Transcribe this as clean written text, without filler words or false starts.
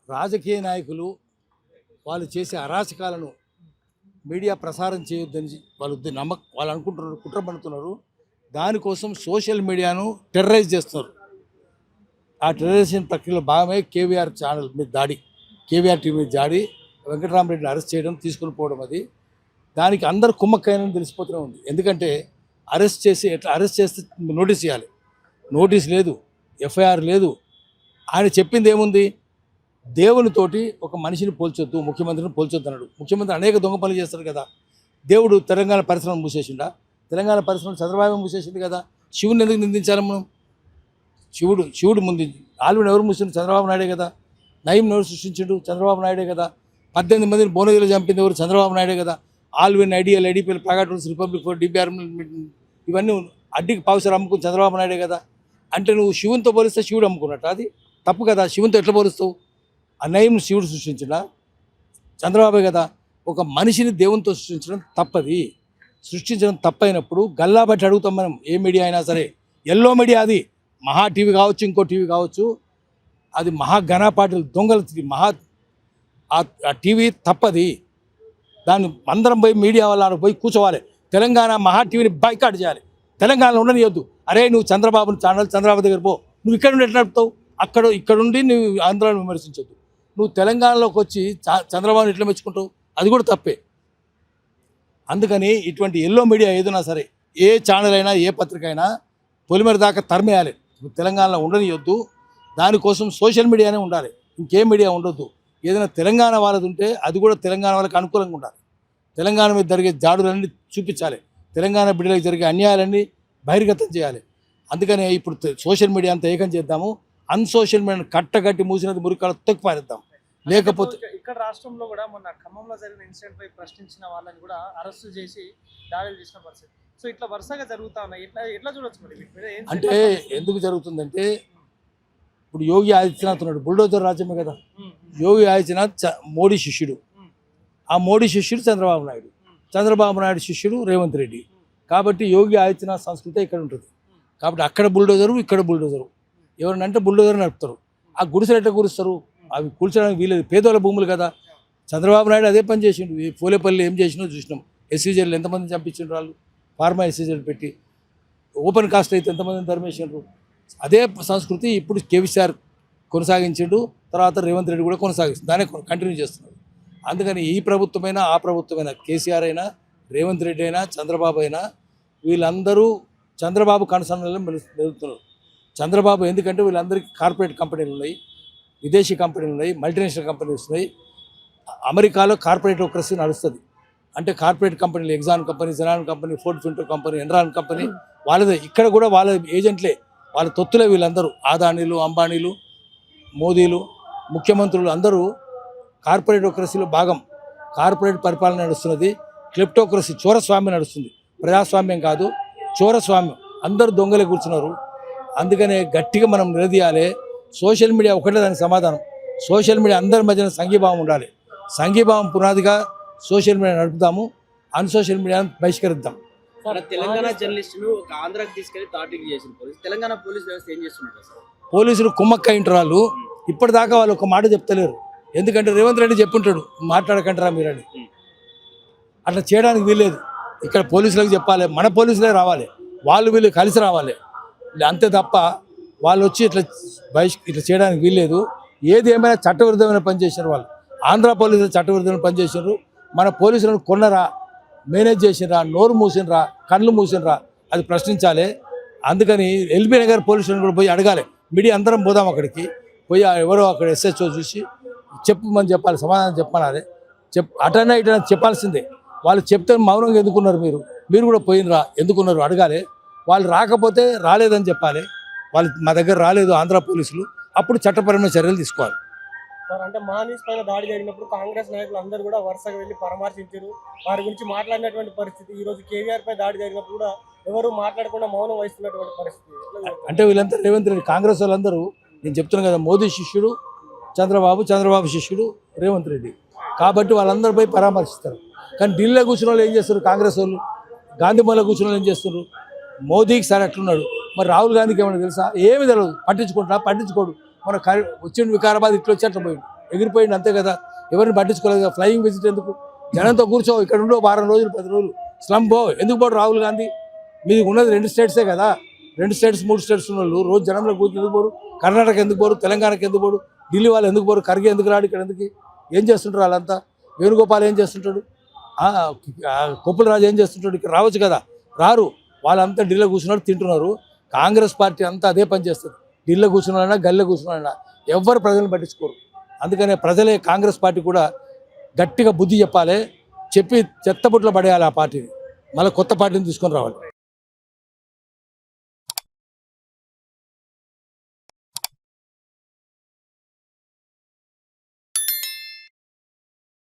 రాజకీయ నాయకులు వాళ్ళు చేసే అరాచకాలను మీడియా ప్రసారం చేయొద్దని వాళ్ళు అనుకుంటున్నారు, కుట్ర పడుతున్నారు. దానికోసం సోషల్ మీడియాను టెర్రరైజ్ చేస్తున్నారు. ఆ టెర్రరైజేషన్ ప్రక్రియలో భాగమే కేవీఆర్ ఛానల్ మీద దాడి, కేవీఆర్ టీవీ మీద దాడి, వెంకటరామరెడ్డిని అరెస్ట్ చేయడం, తీసుకుని పోవడం. అది దానికి అందరు కుమ్మక్కైనని తెలిసిపోతూనే ఉంది. ఎందుకంటే అరెస్ట్ చేస్తే నోటీస్ ఇవ్వాలి, నోటీస్ లేదు, ఎఫ్ఐఆర్ లేదు. ఆయన చెప్పింది ఏముంది? దేవునితోటి ఒక మనిషిని పోల్చొద్దు, ముఖ్యమంత్రిని పోల్చొద్దు అన్నాడు. ముఖ్యమంత్రి అనేక దొంగ పనులు చేస్తారు కదా. దేవుడు తెలంగాణ పరిశ్రమ మూసేసిండా? తెలంగాణ పరిశ్రమ చంద్రబాబు మూసేసింది కదా. శివుని ఎందుకు నిందించాలి మనం? శివుడు ముందు ఆల్విని ఎవరు మూసిండు? చంద్రబాబు నాయుడే కదా. నయం ఎవరు సృష్టించాడు? చంద్రబాబు నాయుడే కదా. 18 మందిని భువనగిరిలో చంపింది ఎవరు? చంద్రబాబు నాయుడే కదా. ఆల్విన్ ఐడియల్, ఐడిపిఎల్, ప్లాగాట్ రూల్స్, రిపబ్లిక్ ఫోర్, డిపిఆర్ ఇవన్నీ అడ్డికి పావుసారు అమ్ముకుని చంద్రబాబు నాయుడే కదా. అంటే నువ్వు శివునితో పోలిస్తే శివుడు అమ్ముకున్నట్టు, అది తప్పు కదా. శివునితో ఎట్లా పోలుస్తావు? ఆ నయం శివుడు సృష్టించడా? చంద్రబాబే కదా. ఒక మనిషిని దేవునితో సృష్టించడం తప్పది. సృష్టించడం తప్పైనప్పుడు గల్లా బట్టి అడుగుతాం మనం. ఏ మీడియా అయినా సరే, ఎల్లో మీడియా, అది మహా టీవీ కావచ్చు, ఇంకో టీవీ కావచ్చు, అది మహా ఘనపాటిల్ దొంగల ఆ టీవీ తప్పది. దాన్ని అందరం పోయి మీడియా వాళ్ళ పోయి కూర్చోవాలి. తెలంగాణ మహా టీవీని బైకాట్ చేయాలి. తెలంగాణలో ఉండనియొద్దు. అరే నువ్వు చంద్రబాబుని ఛానల్, చంద్రబాబు దగ్గర పో. నువ్వు ఇక్కడ నుండి ఎట్లా నడుపుతావు? ఇక్కడుండి నువ్వు ఆంధ్రాను విమర్శించొద్దు. నువ్వు తెలంగాణలోకి వచ్చి చంద్రబాబుని ఎట్లా మెచ్చుకుంటావు? అది కూడా తప్పే. అందుకని ఇటువంటి ఎల్లో మీడియా ఏదైనా సరే, ఏ ఛానల్ అయినా, ఏ పత్రిక అయినా పొలిమేర దాకా తరిమేయాలి. తెలంగాణలో ఉండనియొద్దు. దానికోసం సోషల్ మీడియానే ఉండాలి, ఇంకే మీడియా ఉండొద్దు. ఏదైనా తెలంగాణ వాళ్ళది ఉంటే అది కూడా తెలంగాణ వాళ్ళకి అనుకూలంగా ఉండాలి. తెలంగాణ మీద జరిగే జాడులన్నీ చూపించాలి. తెలంగాణ బిడ్డలకు జరిగే అన్యాయాలన్నీ బహిర్గతం చేయాలి. అందుకనే ఇప్పుడు సోషల్ మీడియా అంతా ఏకం చేద్దాము. అన్సోషల్ మీడియాను కట్టగట్టి మూసినది మురికాల తొక్కి పారేద్దాం. లేకపోతే ఇక్కడ రాష్ట్రంలో కూడా మొన్న ఖమ్మంలో జరిగిన ఇన్సిడెంట్ పై ప్రశ్నించిన వాళ్ళని కూడా అరెస్ట్ చేసి దాడులు చేసిన పరిస్థితి. సో ఇట్లా వరుసగా జరుగుతా ఉన్నాయి. ఎట్లా చూడొచ్చు మరి? అంటే ఎందుకు జరుగుతుందంటే, ఇప్పుడు యోగి ఆదిత్యనాథ్ ఉన్నాడు, బుల్డోజర్ రాజ్యమే కదా. యోగి ఆదిత్యనాథ్ మోడీ శిష్యుడు. ఆ మోడీ శిష్యుడు చంద్రబాబు నాయుడు, చంద్రబాబు నాయుడు శిష్యుడు రేవంత్ రెడ్డి. కాబట్టి యోగి ఆదిత్యనాథ్ సంస్కృతి ఇక్కడ ఉంటుంది. కాబట్టి అక్కడ బుల్డోజరు, ఇక్కడ బుల్డోజరు. ఎవరినంటే బుల్డోజర్ నడుపుతారు. ఆ గుడిసెలు ఎట్లా కూరుస్తారు? అవి కూల్చడానికి వీలేదు, పేదోళ్ళ భూములు కదా. చంద్రబాబు నాయుడు అదే పని చేసిండు. ఈ పోలేపల్లి ఏం చేసినో చూసినాం. ఎస్సీజీలు ఎంతమందిని చంపించిండ్రు వాళ్ళు, ఫార్మా ఎస్సీజీలు పెట్టి. ఓపెన్ కాస్ట్ అయితే ఎంతమందిని ధర్మేసిండ్రు. అదే సంస్కృతి ఇప్పుడు కేసీఆర్ కొనసాగించిండు, తర్వాత రేవంత్ రెడ్డి కూడా కొనసాగిస్తుంది, దాన్ని కంటిన్యూ చేస్తున్నారు. అందుకని ఈ ప్రభుత్వమైనా, ఆ ప్రభుత్వమైనా, కేసీఆర్ అయినా, రేవంత్ రెడ్డి అయినా, చంద్రబాబు అయినా, వీళ్ళందరూ చంద్రబాబు కనసన్నలో మెలుగుతున్నారు. చంద్రబాబు ఎందుకంటే వీళ్ళందరికీ కార్పొరేట్ కంపెనీలు ఉన్నాయి, విదేశీ కంపెనీలు ఉన్నాయి, మల్టీనేషనల్ కంపెనీస్ ఉన్నాయి. అమెరికాలో కార్పొరేటోక్రసీ నడుస్తుంది. అంటే కార్పొరేట్ కంపెనీలు, axon company, xenon company, Ford ఫింటో company, Enron company వాళ్ళదే. ఇక్కడ కూడా వాళ్ళ ఏజెంట్లే, వాళ్ళ తొత్తులే వీళ్ళందరూ. ఆదానీలు, అంబానీలు, మోదీలు, ముఖ్యమంత్రులు అందరూ కార్పొరేటోక్రసీలో భాగం. కార్పొరేట్ పరిపాలన నడుస్తున్నది. క్లిప్టోక్రసీ, చోరస్వామ్యం నడుస్తుంది. ప్రజాస్వామ్యం కాదు, చోరస్వామ్యం. అందరూ దొంగలే కూర్చున్నారు. అందుకనే గట్టిగా మనం నిలదీయాలి. సోషల్ మీడియా ఒకటే దానికి సమాధానం. సోషల్ మీడియా అందరి మధ్యన సంఘీభావం ఉండాలి. సంఘీభావం పునాదిగా సోషల్ మీడియా నడుపుతాము, అన్సోషల్ మీడియాను బహిష్కరిద్దాం. తెలంగాణ జర్నలిస్టులు ఒక ఆంధ్రాకి తీసుకెళ్లి టార్గెట్ చేసిన తెలంగాణ పోలీస్ వ్యవస్థ ఏం చేస్తున్నారు? పోలీసులు కుమ్మక్క ఇంటరాళ్ళు ఇప్పటిదాకా వాళ్ళు ఒక మాట చెప్తలేరు. ఎందుకంటే రేవంత్ రెడ్డి చెప్పుంటాడు, మాట్లాడకంటారా మీరని. అట్లా చేయడానికి వీల్లేదు. ఇక్కడ పోలీసులకు చెప్పాలి, మన పోలీసులే రావాలి, వాళ్ళు వీళ్ళు కలిసి రావాలి. అంతే తప్ప వాళ్ళు వచ్చి ఇట్లా చేయడానికి వీల్లేదు. ఏది ఏమైనా చట్టవిరుద్ధమైన పని చేసినారు వాళ్ళు. ఆంధ్ర పోలీసులు చట్టవిరుద్ధమైన పని చేసినారు. మన పోలీసులను కొన్నరా, మేనేజ్ చేసినరా, నోరు మూసినరా, కళ్ళు మూసినరా, అది ప్రశ్నించాలి. అందుకని ఎల్బీ నగర్ పోలీసులను కూడా పోయి అడగాలి. మీడియా అందరం పోదాం అక్కడికి పోయి, ఎవరో అక్కడ ఎస్హెచ్ఓ చూసి చెప్పమని చెప్పాలి, సమాధానం చెప్పాలి. అటన్నా ఇటన్నా చెప్పాల్సిందే. వాళ్ళు చెప్తే మౌనంగా ఎందుకున్నారు? మీరు కూడా పోయినరా, ఎందుకున్నారు అడగాలి. వాళ్ళు రాకపోతే రాలేదని చెప్పాలి. వాళ్ళు మా దగ్గర రాలేదు ఆంధ్ర పోలీసులు, అప్పుడు చట్టపరమైన చర్యలు తీసుకోవాలి. అంటే మహానీస్ పైన దాడి జరిగినప్పుడు కాంగ్రెస్ నాయకులు అందరూ కూడా వరుసగా వెళ్ళి పరామర్శించారు, వారి గురించి మాట్లాడినటువంటి పరిస్థితి. ఈరోజు కేవీఆర్ పై దాడి జరిగినప్పుడు కూడా ఎవరు మాట్లాడకుండా మౌనం వహిస్తున్నటువంటి పరిస్థితి. అంటే వీళ్ళంతా రేవంత్ రెడ్డి, కాంగ్రెస్ వాళ్ళందరూ, నేను చెప్తున్నాను కదా, మోదీ శిష్యుడు చంద్రబాబు, చంద్రబాబు శిష్యుడు రేవంత్ రెడ్డి. కాబట్టి వాళ్ళందరూ పోయి పరామర్శిస్తారు. కానీ ఢిల్లీలో కూర్చున్న వాళ్ళు ఏం చేస్తారు? కాంగ్రెస్ వాళ్ళు. గాంధీమూలలో కూర్చున్న వాళ్ళు ఏం చేస్తున్నారు? మోదీకి సరే అట్లున్నాడు, మరి రాహుల్ గాంధీకి ఏమైనా తెలుసా? ఏమి తెలియదు. పట్టించుకోడు. మన వచ్చిండు వికారాబాద్, ఇట్లా వచ్చి అట్లా పోయిండు. ఎగిరిపోయింది అంతే కదా, ఎవరిని పట్టించుకోలేదు కదా. ఫ్లయింగ్ విజిట్ ఎందుకు? జనంతో కూర్చో, ఇక్కడ ఉండో వారం రోజులు 10 రోజులు స్లమ్ పో. ఎందుకు పోడు రాహుల్ గాంధీ? మీది ఉన్నది 2 స్టేట్సే కదా, 2 స్టేట్స్ 3 స్టేట్స్ ఉన్న వాళ్ళు రోజు జనంలో కూర్చొని ఎందుకు పోరు? కర్ణాటక ఎందుకు పోరు? తెలంగాణకి ఎందుకు పోరు? ఢిల్లీ వాళ్ళు ఎందుకు పోరు? ఖర్గే ఎందుకు రాడు ఇక్కడ? ఎందుకు ఏం చేస్తుంటారు వాళ్ళంతా? వేణుగోపాల్ ఏం చేస్తుంటాడు? కొప్పుల రాజు ఏం చేస్తుంటాడు? ఇక్కడ రావచ్చు కదా, రారు. వాళ్ళంతా ఢిల్లీలో కూర్చున్నారు, తింటున్నారు. కాంగ్రెస్ పార్టీ అంతా అదే పని చేస్తుంది. ఢిల్లీలో కూర్చున్నారైనా గల్లీలో కూర్చున్నారైనా ఎవ్వరు ప్రజలను పట్టించుకోరు. అందుకనే ప్రజలే కాంగ్రెస్ పార్టీ కూడా గట్టిగా బుద్ధి చెప్పాలి, చెప్పి చెత్తబుట్లో పడేయాలి ఆ పార్టీని, మళ్ళీ కొత్త పార్టీని తీసుకొని రావాలి.